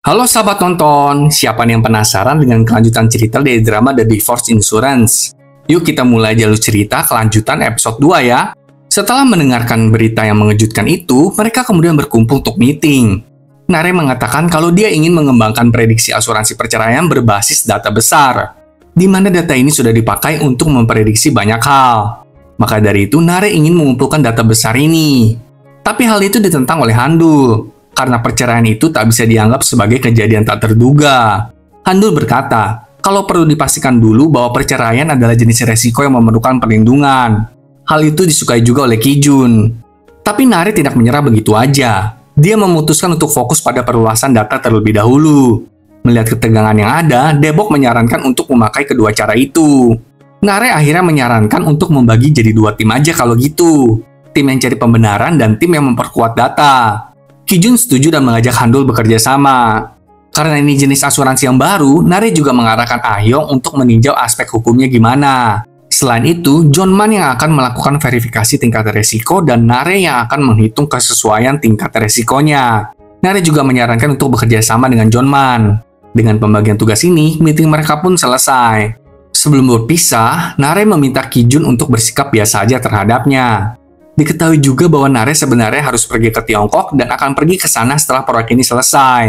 Halo sahabat nonton, siapa nih yang penasaran dengan kelanjutan cerita dari drama The Divorce Insurance? Yuk kita mulai jalur cerita kelanjutan episode 2 ya. Setelah mendengarkan berita yang mengejutkan itu, mereka kemudian berkumpul untuk meeting. Nare mengatakan kalau dia ingin mengembangkan prediksi asuransi perceraian berbasis data besar, di mana data ini sudah dipakai untuk memprediksi banyak hal. Maka dari itu, Nare ingin mengumpulkan data besar ini. Tapi hal itu ditentang oleh Handul, karena perceraian itu tak bisa dianggap sebagai kejadian tak terduga. Handul berkata, kalau perlu dipastikan dulu bahwa perceraian adalah jenis resiko yang memerlukan perlindungan. Hal itu disukai juga oleh Kijun. Tapi Nare tidak menyerah begitu aja. Dia memutuskan untuk fokus pada perluasan data terlebih dahulu. Melihat ketegangan yang ada, Debok menyarankan untuk memakai kedua cara itu. Nare akhirnya menyarankan untuk membagi jadi dua tim aja kalau gitu. Tim yang cari pembenaran dan tim yang memperkuat data. Kijun setuju dan mengajak Handul bekerja sama. Karena ini jenis asuransi yang baru, Nare juga mengarahkan Ahyong untuk meninjau aspek hukumnya gimana. Selain itu, Jonman yang akan melakukan verifikasi tingkat resiko dan Nare yang akan menghitung kesesuaian tingkat resikonya. Nare juga menyarankan untuk bekerja sama dengan Jonman. Dengan pembagian tugas ini, meeting mereka pun selesai. Sebelum berpisah, Nare meminta Kijun untuk bersikap biasa aja terhadapnya. Diketahui juga bahwa Nare sebenarnya harus pergi ke Tiongkok dan akan pergi ke sana setelah proyek ini selesai.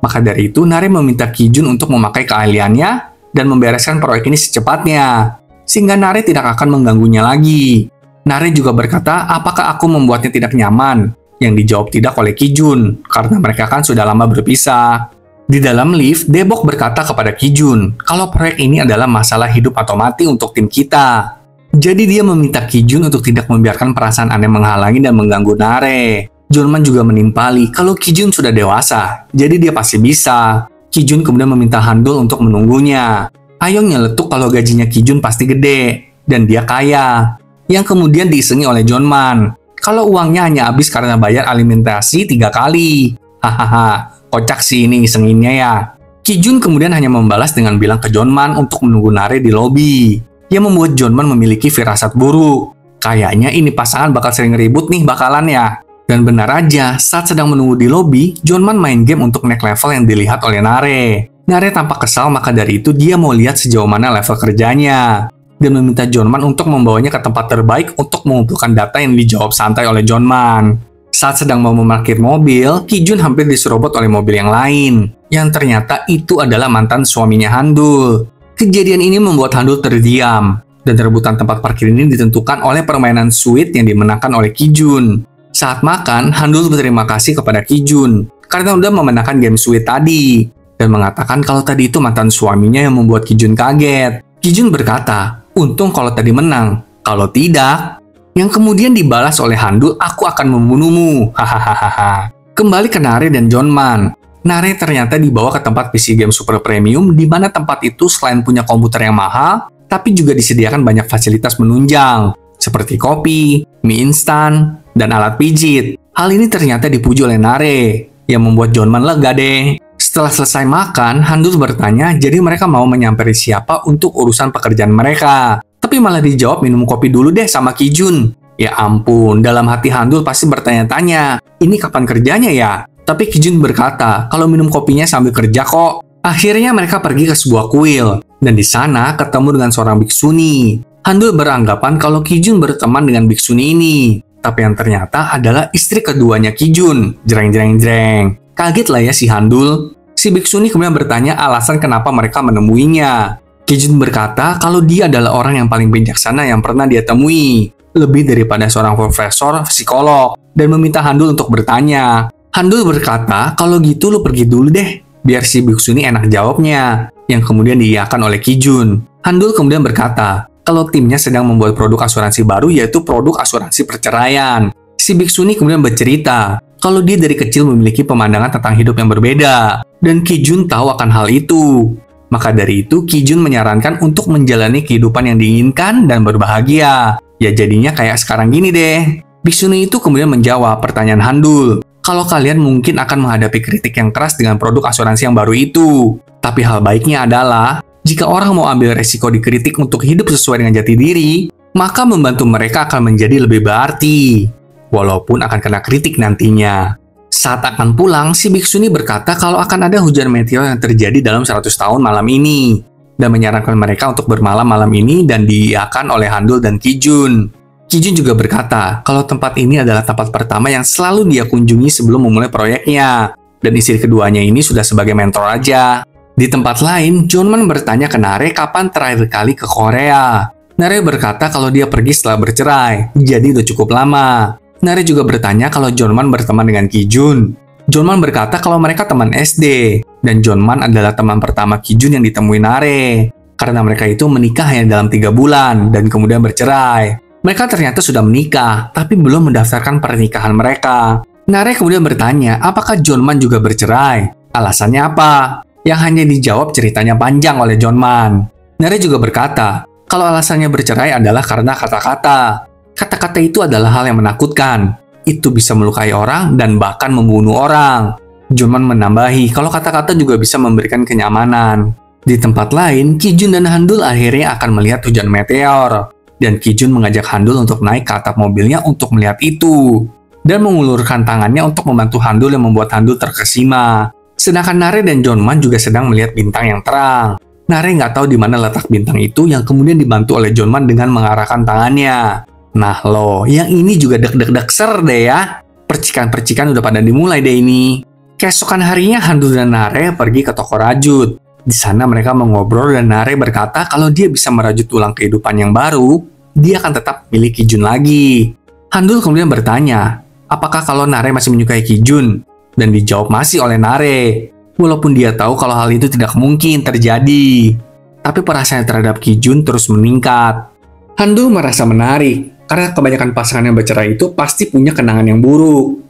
Maka dari itu, Nare meminta Kijun untuk memakai keahliannya dan membereskan proyek ini secepatnya, sehingga Nare tidak akan mengganggunya lagi. Nare juga berkata, apakah aku membuatnya tidak nyaman? Yang dijawab tidak oleh Kijun, karena mereka kan sudah lama berpisah. Di dalam lift, Debok berkata kepada Kijun, kalau proyek ini adalah masalah hidup atau mati untuk tim kita. Jadi dia meminta Kijun untuk tidak membiarkan perasaan aneh menghalangi dan mengganggu Nare. Jonman juga menimpali kalau Kijun sudah dewasa, jadi dia pasti bisa. Kijun kemudian meminta Handul untuk menunggunya. Ahyong nyeletuk kalau gajinya Kijun pasti gede, dan dia kaya. Yang kemudian diisengi oleh Jonman. Kalau uangnya hanya habis karena bayar alimentasi 3 kali. Hahaha, kocak sih ini isenginnya ya. Kijun kemudian hanya membalas dengan bilang ke Jonman untuk menunggu Nare di lobi. Yang membuat Jonman memiliki firasat buruk. Kayaknya ini pasangan bakal sering ribut nih bakalan ya. Dan benar aja, saat sedang menunggu di lobi, Jonman main game untuk naik level yang dilihat oleh Nare. Nare tampak kesal, maka dari itu dia mau lihat sejauh mana level kerjanya. Dan meminta Jonman untuk membawanya ke tempat terbaik untuk mengumpulkan data yang dijawab santai oleh Jonman. Saat sedang mau memarkir mobil, Kijun hampir diserobot oleh mobil yang lain. Yang ternyata itu adalah mantan suaminya Handul. Kejadian ini membuat Handul terdiam, dan rebutan tempat parkir ini ditentukan oleh permainan sweet yang dimenangkan oleh Kijun. Saat makan, Handul berterima kasih kepada Kijun karena udah memenangkan game sweet tadi, dan mengatakan kalau tadi itu mantan suaminya yang membuat Kijun kaget. Kijun berkata, untung kalau tadi menang, kalau tidak, yang kemudian dibalas oleh Handul, aku akan membunuhmu, hahaha. Kembali ke Nare dan Jonman. Nare ternyata dibawa ke tempat PC game super premium, di mana tempat itu selain punya komputer yang mahal, tapi juga disediakan banyak fasilitas menunjang, seperti kopi, mie instan, dan alat pijit. Hal ini ternyata dipuji oleh Nare, yang membuat Jonman lega deh. Setelah selesai makan, Handul bertanya, jadi mereka mau menyampaikan siapa untuk urusan pekerjaan mereka. Tapi malah dijawab minum kopi dulu deh sama Kijun. Ya ampun, dalam hati Handul pasti bertanya-tanya, ini kapan kerjanya ya? Tapi Kijun berkata, kalau minum kopinya sambil kerja kok. Akhirnya mereka pergi ke sebuah kuil, dan di sana ketemu dengan seorang biksuni. Handul beranggapan kalau Kijun berteman dengan biksuni ini, tapi yang ternyata adalah istri keduanya Kijun. Jreng. Kaget lah ya si Handul. Si biksuni kemudian bertanya alasan kenapa mereka menemuinya. Kijun berkata kalau dia adalah orang yang paling bijaksana yang pernah dia temui, lebih daripada seorang profesor psikolog, dan meminta Handul untuk bertanya. Handul berkata, kalau gitu lu pergi dulu deh, biar si biksuni enak jawabnya, yang kemudian diiyakan oleh Kijun. Handul kemudian berkata, kalau timnya sedang membuat produk asuransi baru yaitu produk asuransi perceraian. Si biksuni kemudian bercerita, kalau dia dari kecil memiliki pemandangan tentang hidup yang berbeda, dan Kijun tahu akan hal itu. Maka dari itu, Kijun menyarankan untuk menjalani kehidupan yang diinginkan dan berbahagia. Ya jadinya kayak sekarang gini deh. Biksuni itu kemudian menjawab pertanyaan Handul. Kalau kalian mungkin akan menghadapi kritik yang keras dengan produk asuransi yang baru itu. Tapi hal baiknya adalah, jika orang mau ambil resiko dikritik untuk hidup sesuai dengan jati diri, maka membantu mereka akan menjadi lebih berarti. Walaupun akan kena kritik nantinya. Saat akan pulang, si biksu ini berkata kalau akan ada hujan meteor yang terjadi dalam 100 tahun malam ini, dan menyarankan mereka untuk bermalam malam ini dan diiakan oleh Handul dan Kijun. Kijun juga berkata kalau tempat ini adalah tempat pertama yang selalu dia kunjungi sebelum memulai proyeknya, dan istri keduanya ini sudah sebagai mentor aja. Di tempat lain, Jeonman bertanya ke Nare kapan terakhir kali ke Korea. Nare berkata kalau dia pergi setelah bercerai, jadi udah cukup lama. Nare juga bertanya kalau Jeonman berteman dengan Kijun. Jeonman berkata kalau mereka teman SD, dan Jeonman adalah teman pertama Kijun yang ditemui Nare. Karena mereka itu menikah hanya dalam 3 bulan, dan kemudian bercerai. Mereka ternyata sudah menikah, tapi belum mendaftarkan pernikahan mereka. Nare kemudian bertanya apakah Jeonman juga bercerai. Alasannya apa? Yang hanya dijawab ceritanya panjang oleh Jeonman. Nare juga berkata kalau alasannya bercerai adalah karena kata-kata. Kata-kata itu adalah hal yang menakutkan. Itu bisa melukai orang dan bahkan membunuh orang. Jeonman menambahi kalau kata-kata juga bisa memberikan kenyamanan. Di tempat lain, Kijun dan Handul akhirnya akan melihat hujan meteor. Dan Kijun mengajak Handul untuk naik ke atap mobilnya untuk melihat itu. Dan mengulurkan tangannya untuk membantu Handul yang membuat Handul terkesima. Sedangkan Nare dan Jeonman juga sedang melihat bintang yang terang. Nare nggak tahu di mana letak bintang itu yang kemudian dibantu oleh Jeonman dengan mengarahkan tangannya. Nah loh, yang ini juga deg-deg ser deh ya. Percikan-percikan udah pada dimulai deh ini. Keesokan harinya Handul dan Nare pergi ke toko rajut. Di sana mereka mengobrol dan Nare berkata kalau dia bisa merajut ulang kehidupan yang baru, dia akan tetap milih Kijun lagi. Handul kemudian bertanya, apakah kalau Nare masih menyukai Kijun? Dan dijawab masih oleh Nare. Walaupun dia tahu kalau hal itu tidak mungkin terjadi. Tapi perasaan terhadap Kijun terus meningkat. Handul merasa menarik. Karena kebanyakan pasangan yang bercerai itu pasti punya kenangan yang buruk.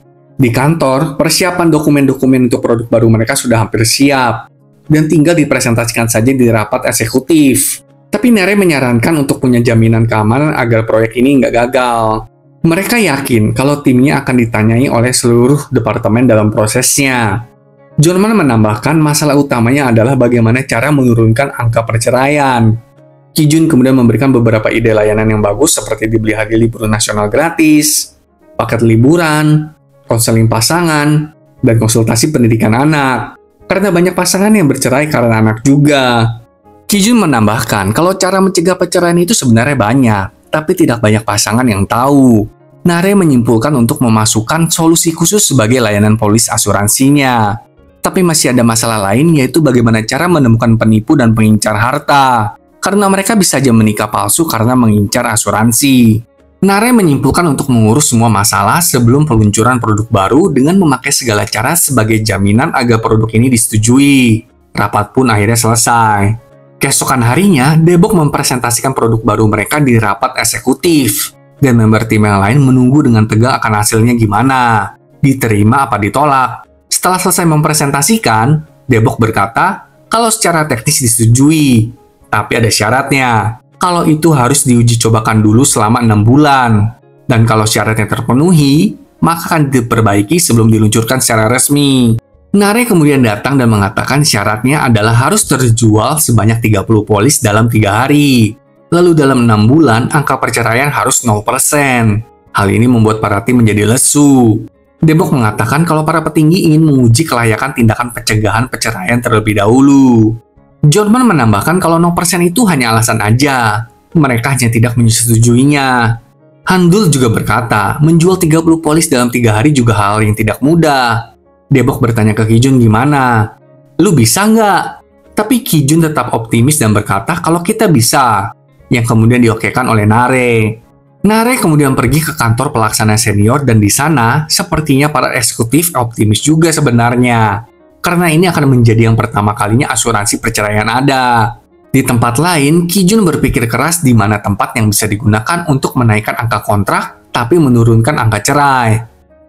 Di kantor, persiapan dokumen-dokumen untuk produk baru mereka sudah hampir siap. Dan tinggal dipresentasikan saja di rapat eksekutif. Tapi Nare menyarankan untuk punya jaminan keamanan agar proyek ini nggak gagal. Mereka yakin kalau timnya akan ditanyai oleh seluruh departemen dalam prosesnya. Jeonman menambahkan masalah utamanya adalah bagaimana cara menurunkan angka perceraian. Kijun kemudian memberikan beberapa ide layanan yang bagus seperti dibeli hadiah libur nasional gratis, paket liburan, konseling pasangan, dan konsultasi pendidikan anak. Karena banyak pasangan yang bercerai karena anak juga. Kijun menambahkan kalau cara mencegah perceraian itu sebenarnya banyak, tapi tidak banyak pasangan yang tahu. Nare menyimpulkan untuk memasukkan solusi khusus sebagai layanan polis asuransinya. Tapi masih ada masalah lain yaitu bagaimana cara menemukan penipu dan pengincar harta. Karena mereka bisa saja menikah palsu karena mengincar asuransi. Nare menyimpulkan untuk mengurus semua masalah sebelum peluncuran produk baru dengan memakai segala cara sebagai jaminan agar produk ini disetujui. Rapat pun akhirnya selesai. Keesokan harinya, Daebok mempresentasikan produk baru mereka di rapat eksekutif. Dan member tim yang lain menunggu dengan tegang akan hasilnya gimana. Diterima apa ditolak. Setelah selesai mempresentasikan, Daebok berkata kalau secara teknis disetujui. Tapi ada syaratnya. Kalau itu harus diuji cobakan dulu selama 6 bulan. Dan kalau syaratnya terpenuhi, maka akan diperbaiki sebelum diluncurkan secara resmi. Nare kemudian datang dan mengatakan syaratnya adalah harus terjual sebanyak 30 polis dalam 3 hari. Lalu dalam 6 bulan, angka perceraian harus 0%. Hal ini membuat para tim menjadi lesu. Daebok mengatakan kalau para petinggi ingin menguji kelayakan tindakan pencegahan perceraian terlebih dahulu. Jeonman menambahkan kalau 0% itu hanya alasan aja. Mereka hanya tidak menyetujuinya. Handul juga berkata, menjual 30 polis dalam 3 hari juga hal yang tidak mudah. Daebok bertanya ke Kijun gimana? Lu bisa nggak? Tapi Kijun tetap optimis dan berkata kalau kita bisa. Yang kemudian diokekan oleh Nare. Nare kemudian pergi ke kantor pelaksana senior dan di sana sepertinya para eksekutif optimis juga sebenarnya. Karena ini akan menjadi yang pertama kalinya asuransi perceraian ada. Di tempat lain, Kijun berpikir keras di mana tempat yang bisa digunakan untuk menaikkan angka kontrak tapi menurunkan angka cerai.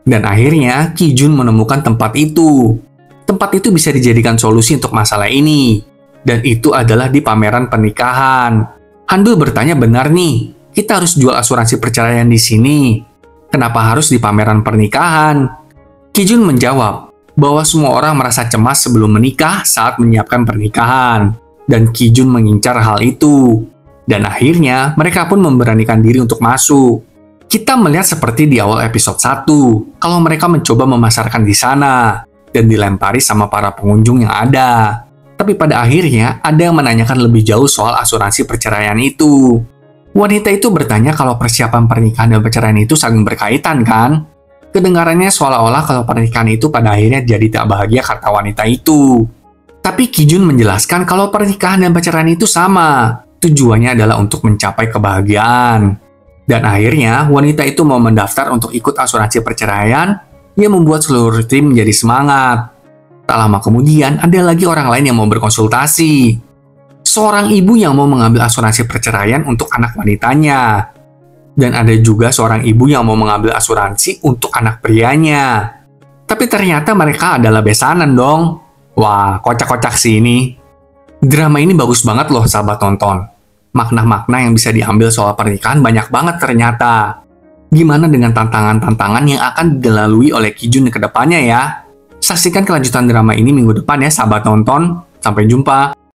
Dan akhirnya, Kijun menemukan tempat itu. Tempat itu bisa dijadikan solusi untuk masalah ini. Dan itu adalah di pameran pernikahan. Handul bertanya benar nih, kita harus jual asuransi perceraian di sini. Kenapa harus di pameran pernikahan? Kijun menjawab bahwa semua orang merasa cemas sebelum menikah saat menyiapkan pernikahan. Dan Kijun mengincar hal itu. Dan akhirnya, mereka pun memberanikan diri untuk masuk. Kita melihat seperti di awal episode 1, kalau mereka mencoba memasarkan di sana, dan dilempari sama para pengunjung yang ada. Tapi pada akhirnya, ada yang menanyakan lebih jauh soal asuransi perceraian itu. Wanita itu bertanya kalau persiapan pernikahan dan perceraian itu saling berkaitan kan? Kedengarannya seolah-olah kalau pernikahan itu pada akhirnya jadi tak bahagia kata wanita itu. Tapi Kijun menjelaskan kalau pernikahan dan perceraian itu sama. Tujuannya adalah untuk mencapai kebahagiaan. Dan akhirnya, wanita itu mau mendaftar untuk ikut asuransi perceraian yang membuat seluruh tim menjadi semangat. Tak lama kemudian, ada lagi orang lain yang mau berkonsultasi. Seorang ibu yang mau mengambil asuransi perceraian untuk anak wanitanya. Dan ada juga seorang ibu yang mau mengambil asuransi untuk anak prianya. Tapi ternyata mereka adalah besanan dong. Wah, kocak-kocak sih ini. Drama ini bagus banget loh sahabat tonton. Makna-makna yang bisa diambil soal pernikahan banyak banget ternyata. Gimana dengan tantangan-tantangan yang akan dilalui oleh Kijun ke depannya ya? Saksikan kelanjutan drama ini minggu depan ya sahabat nonton. Sampai jumpa.